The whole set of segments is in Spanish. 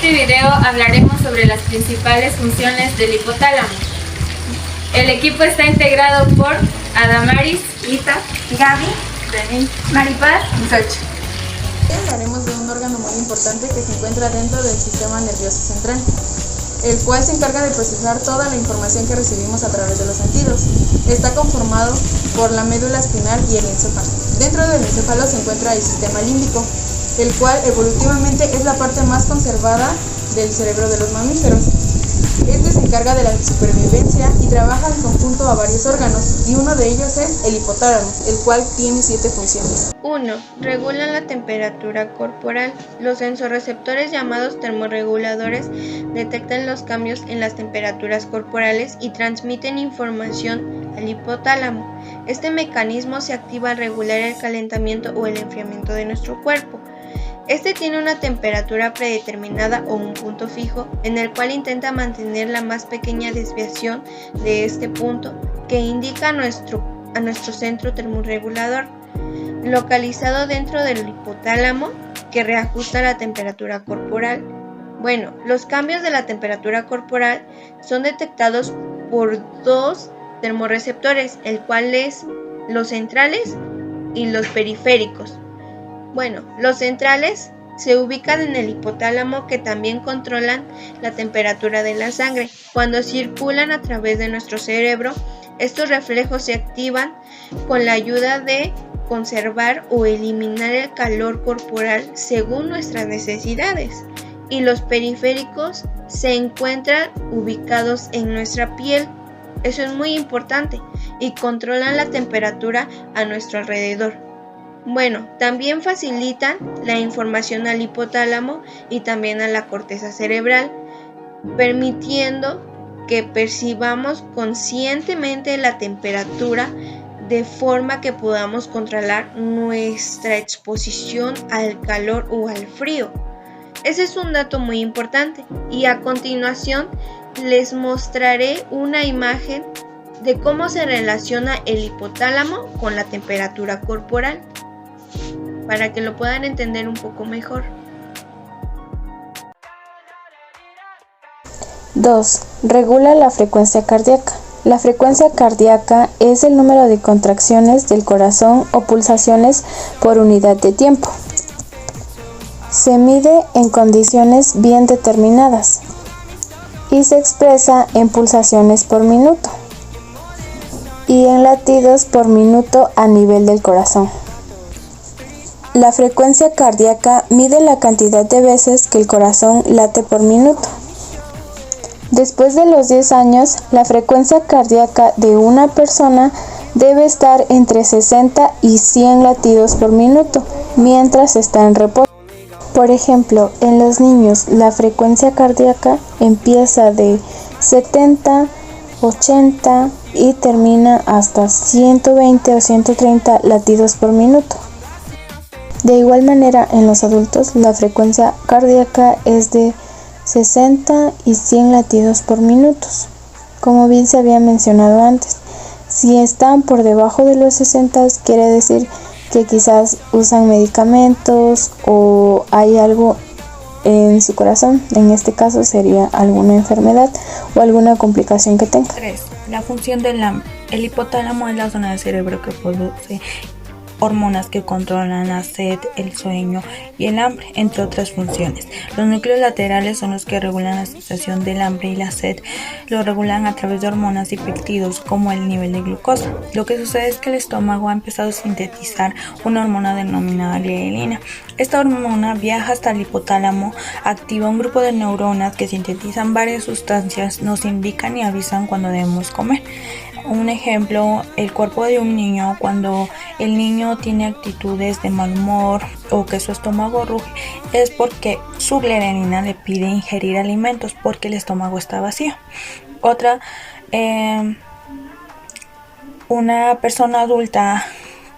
este video hablaremos sobre las principales funciones del hipotálamo. El equipo está integrado por Adamaris, Ita, Gaby, Denise, Maripaz y Xochitl. Hablaremos de un órgano muy importante que se encuentra dentro del sistema nervioso central, el cual se encarga de procesar toda la información que recibimos a través de los sentidos. Está conformado por la médula espinal y el encéfalo. Dentro del encéfalo se encuentra el sistema límbico, el cual evolutivamente es la parte más conservada del cerebro de los mamíferos. Este se encarga de la supervivencia y trabaja en conjunto a varios órganos, y uno de ellos es el hipotálamo, el cual tiene 7 funciones. 1. Regula la temperatura corporal. Los sensorreceptores llamados termorreguladores detectan los cambios en las temperaturas corporales y transmiten información al hipotálamo. Este mecanismo se activa al regular el calentamiento o el enfriamiento de nuestro cuerpo. Este tiene una temperatura predeterminada o un punto fijo, en el cual intenta mantener la más pequeña desviación de este punto, que indica a nuestro centro termorregulador, localizado dentro del hipotálamo, que reajusta la temperatura corporal. Bueno, los cambios de la temperatura corporal son detectados por 2 termorreceptores, el cual es los centrales y los periféricos. Bueno, los centrales se ubican en el hipotálamo, que también controlan la temperatura de la sangre. Cuando circulan a través de nuestro cerebro, estos reflejos se activan con la ayuda de conservar o eliminar el calor corporal según nuestras necesidades. Y los periféricos se encuentran ubicados en nuestra piel. Eso es muy importante, y controlan la temperatura a nuestro alrededor. Bueno, también facilitan la información al hipotálamo y también a la corteza cerebral, permitiendo que percibamos conscientemente la temperatura, de forma que podamos controlar nuestra exposición al calor o al frío. Ese es un dato muy importante, y a continuación les mostraré una imagen de cómo se relaciona el hipotálamo con la temperatura corporal, para que lo puedan entender un poco mejor. 2. Regula la frecuencia cardíaca. La frecuencia cardíaca es el número de contracciones del corazón o pulsaciones por unidad de tiempo. Se mide en condiciones bien determinadas y se expresa en pulsaciones por minuto y en latidos por minuto a nivel del corazón. La frecuencia cardíaca mide la cantidad de veces que el corazón late por minuto. Después de los 10 años, la frecuencia cardíaca de una persona debe estar entre 60 y 100 latidos por minuto mientras está en reposo. Por ejemplo, en los niños la frecuencia cardíaca empieza de 70, 80 y termina hasta 120 o 130 latidos por minuto. De igual manera, en los adultos la frecuencia cardíaca es de 60 y 100 latidos por minuto. Como bien se había mencionado antes, si están por debajo de los 60, quiere decir que quizás usan medicamentos o hay algo en su corazón. En este caso sería alguna enfermedad o alguna complicación que tenga. 3. La función del hambre. El hipotálamo es la zona del cerebro que produce hormonas que controlan la sed, el sueño y el hambre, entre otras funciones. Los núcleos laterales son los que regulan la sensación del hambre y la sed. Lo regulan a través de hormonas y péptidos, como el nivel de glucosa. Lo que sucede es que el estómago ha empezado a sintetizar una hormona denominada gliadina. Esta hormona viaja hasta el hipotálamo, activa un grupo de neuronas que sintetizan varias sustancias, nos indican y avisan cuando debemos comer. Un ejemplo, el cuerpo de un niño, cuando el niño tiene actitudes de mal humor o que su estómago ruge, es porque su gliadina le pide ingerir alimentos porque el estómago está vacío. Otra, una persona adulta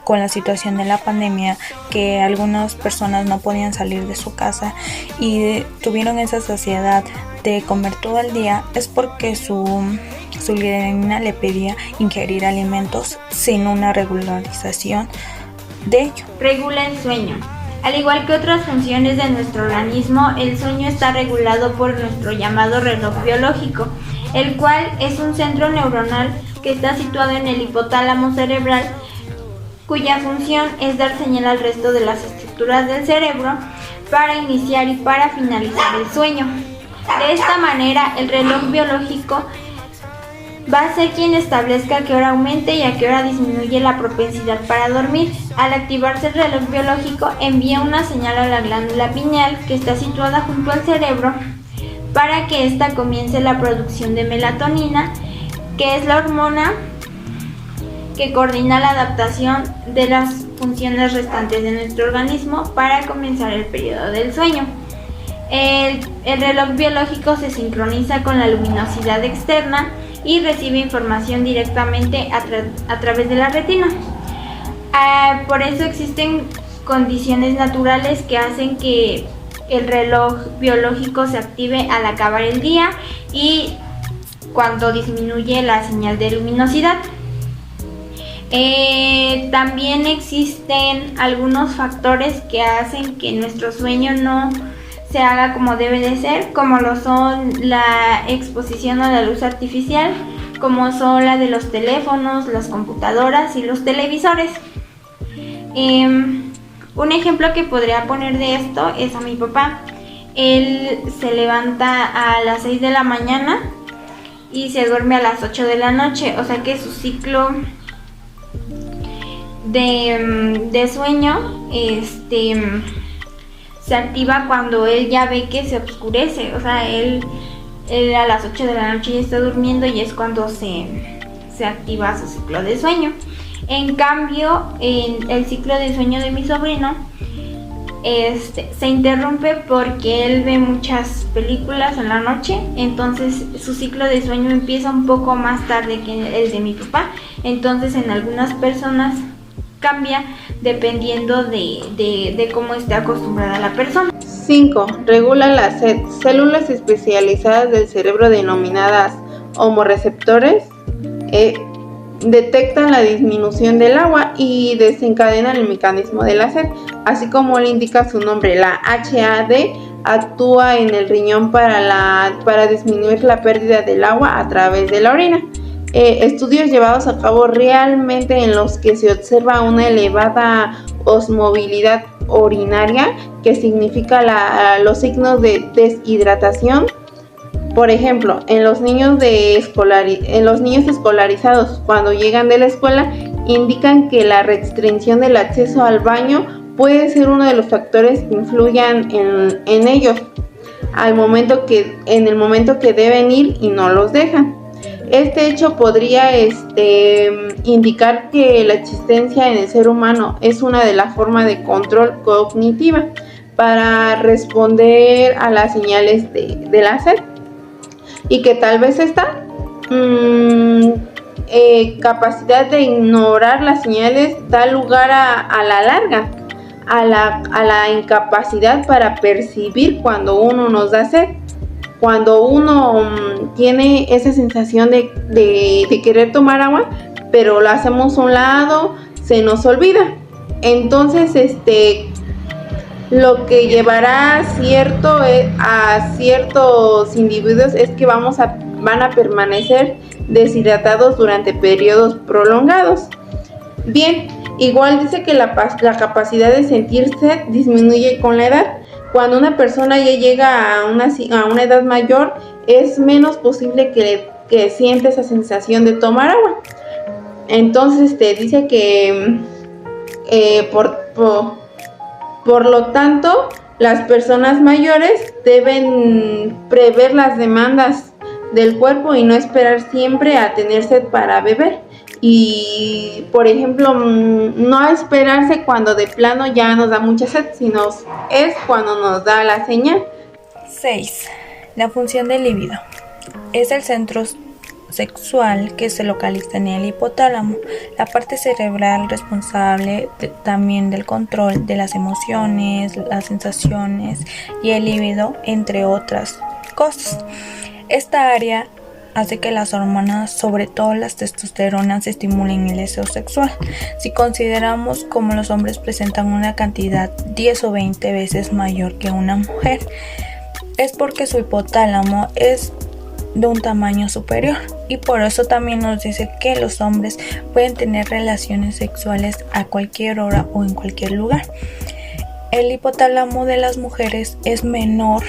con la situación de la pandemia, que algunas personas no podían salir de su casa y tuvieron esa saciedad de comer todo el día, es porque su gliadina le pedía ingerir alimentos sin una regularización de ello. Regula el sueño. Al igual que otras funciones de nuestro organismo, el sueño está regulado por nuestro llamado reloj biológico, el cual es un centro neuronal que está situado en el hipotálamo cerebral, cuya función es dar señal al resto de las estructuras del cerebro para iniciar y para finalizar el sueño. De esta manera, el reloj biológico va a ser quien establezca a qué hora aumente y a qué hora disminuye la propensidad para dormir. Al activarse el reloj biológico, envía una señal a la glándula pineal, que está situada junto al cerebro, para que ésta comience la producción de melatonina, que es la hormona que coordina la adaptación de las funciones restantes de nuestro organismo para comenzar el periodo del sueño. El reloj biológico se sincroniza con la luminosidad externa y recibe información directamente a través de la retina. Por eso existen condiciones naturales que hacen que el reloj biológico se active al acabar el día y cuando disminuye la señal de luminosidad. También existen algunos factores que hacen que nuestro sueño no se haga como debe de ser, como lo son la exposición a la luz artificial, como son la de los teléfonos, las computadoras y los televisores. Un ejemplo que podría poner de esto es a mi papá. Él se levanta a las 6 de la mañana y se duerme a las 8 de la noche, o sea que su ciclo de sueño se activa cuando él ya ve que se oscurece, o sea, él a las 8 de la noche ya está durmiendo y es cuando se activa su ciclo de sueño. En cambio, en el ciclo de sueño de mi sobrino se interrumpe porque él ve muchas películas en la noche, entonces su ciclo de sueño empieza un poco más tarde que el de mi papá. Entonces en algunas personas cambia dependiendo de cómo esté acostumbrada la persona. 5. Regula la sed. Células especializadas del cerebro denominadas homorreceptores detectan la disminución del agua y desencadenan el mecanismo de la sed, así como le indica su nombre. La HAD actúa en el riñón para disminuir la pérdida del agua a través de la orina. Estudios llevados a cabo realmente en los que se observa una elevada osmovilidad urinaria, que significa los signos de deshidratación. Por ejemplo, en los niños escolarizados cuando llegan de la escuela, indican que la restricción del acceso al baño puede ser uno de los factores que influyan en ellos en el momento que deben ir y no los dejan. Este hecho podría indicar que la existencia en el ser humano es una de las formas de control cognitiva para responder a las señales de la sed, y que tal vez esta capacidad de ignorar las señales da lugar a la larga a la incapacidad para percibir cuando uno nos da sed. Cuando uno tiene esa sensación de querer tomar agua, pero lo hacemos a un lado, se nos olvida. Entonces, lo que llevará a ciertos individuos es que van a permanecer deshidratados durante periodos prolongados. Bien, igual dice que la capacidad de sentir sed disminuye con la edad. Cuando una persona ya llega a una edad mayor, es menos posible que siente esa sensación de tomar agua. Entonces dice que por lo tanto, las personas mayores deben prever las demandas del cuerpo y no esperar siempre a tener sed para beber. Y, por ejemplo, no esperarse cuando de plano ya nos da mucha sed, sino es cuando nos da la señal. 6. La función del líbido. Es el centro sexual que se localiza en el hipotálamo, la parte cerebral responsable también del control de las emociones, las sensaciones y el líbido, entre otras cosas. Esta área hace que las hormonas, sobre todo las testosteronas, estimulen el deseo sexual. Si consideramos como los hombres presentan una cantidad 10 o 20 veces mayor que una mujer, es porque su hipotálamo es de un tamaño superior, y por eso también nos dice que los hombres pueden tener relaciones sexuales a cualquier hora o en cualquier lugar. El hipotálamo de las mujeres es menor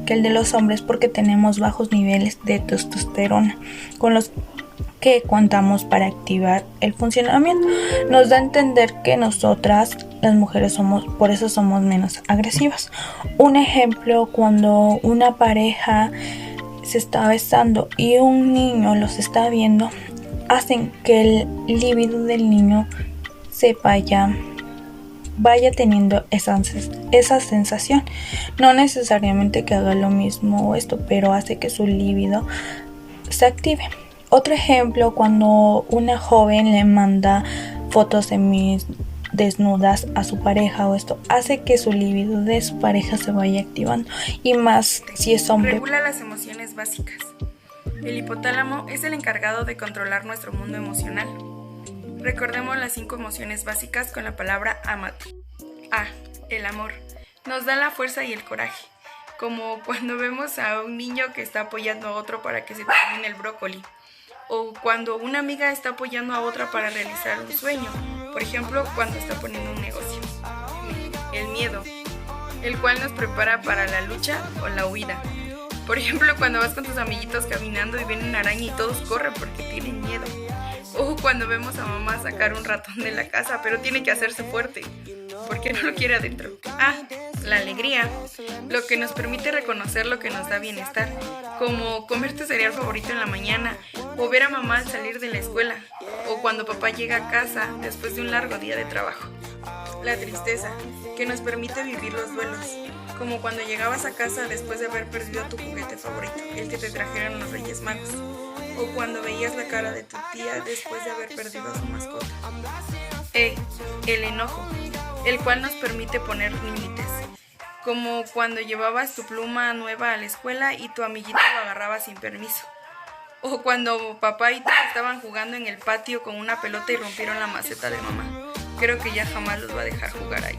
que el de los hombres porque tenemos bajos niveles de testosterona con los que contamos para activar el funcionamiento. Nos da a entender que nosotras, las mujeres, por eso somos menos agresivas. Un ejemplo, cuando una pareja se está besando y un niño los está viendo, hacen que el líbido del niño se vaya teniendo esa sensación. No necesariamente que haga lo mismo esto, pero hace que su líbido se active. Otro ejemplo, cuando una joven le manda fotos desnudas a su pareja, o esto hace que su líbido de su pareja se vaya activando, y más si es hombre. Regula las emociones básicas. El hipotálamo es el encargado de controlar nuestro mundo emocional. Recordemos las 5 emociones básicas con la palabra amate. A. El amor. Nos da la fuerza y el coraje, como cuando vemos a un niño que está apoyando a otro para que se termine el brócoli, o cuando una amiga está apoyando a otra para realizar un sueño, por ejemplo, cuando está poniendo un negocio. El miedo, el cual nos prepara para la lucha o la huida. Por ejemplo, cuando vas con tus amiguitos caminando y ven una araña y todos corren porque tienen miedo. O cuando vemos a mamá sacar un ratón de la casa, pero tiene que hacerse fuerte, porque no lo quiere adentro. La alegría, lo que nos permite reconocer lo que nos da bienestar, como comer tu cereal favorito en la mañana, o ver a mamá al salir de la escuela, o cuando papá llega a casa después de un largo día de trabajo. La tristeza, que nos permite vivir los duelos, como cuando llegabas a casa después de haber perdido tu juguete favorito, el que te trajeron los Reyes Magos, o cuando veías la cara de tu tía después de haber perdido a su mascota. El enojo, el cual nos permite poner límites, como cuando llevabas tu pluma nueva a la escuela y tu amiguito lo agarraba sin permiso, o cuando papá y tú estaban jugando en el patio con una pelota y rompieron la maceta de mamá. Creo que ya jamás los va a dejar jugar ahí.